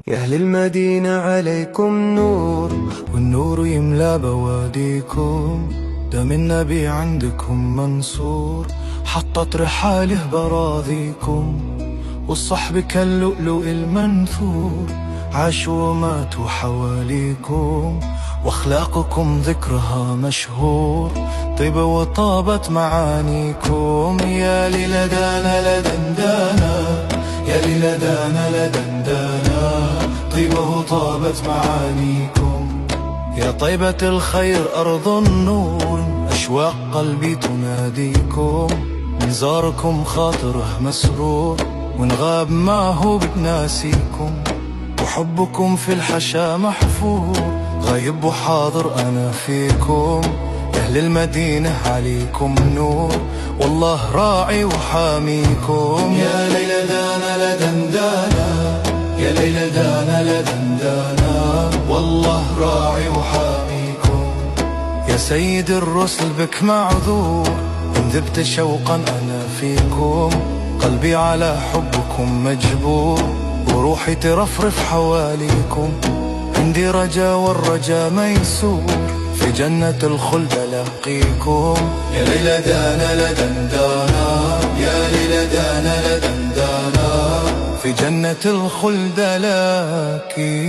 يا أهل المدينة عليكم نور، والنور يملى بواديكم، دم النبي عندكم منصور، حطت رحاله براضيكم، والصحب كاللؤلؤ المنثور، عاشوا وماتوا حواليكم، واخلاقكم ذكرها مشهور، طيبة وطابت معانيكم. يا للدانا لدندانا، يا للدانا لدندانا، طيبة وطابت معانيكم. يا طيبة الخير أرض النور، أشواق قلبي تناديكم، من زاركم خاطره مسرور، وإن غاب ما هو بتناسيكم، وحبكم في الحشا محفور، غايب وحاضر أنا فيكم. أهل المدينة عليكم نور، والله راعي وحاميكم. يا ليلى دانا لدندانا، يا ليلى دانا لدندانا، والله راعي وحاميكم. يا سيد الرسل بك معذور، إن ذبت شوقا أنا فيكم، قلبي على حبكم مجبور، وروحي ترفرف حواليكم. عندي رجا والرجا ميسور، في جنة الخلد ألاقيكم. يا ليلى دانا لدندانا، يا ليلى دانا لدندانا، في جنة الخلد ألاقيكم.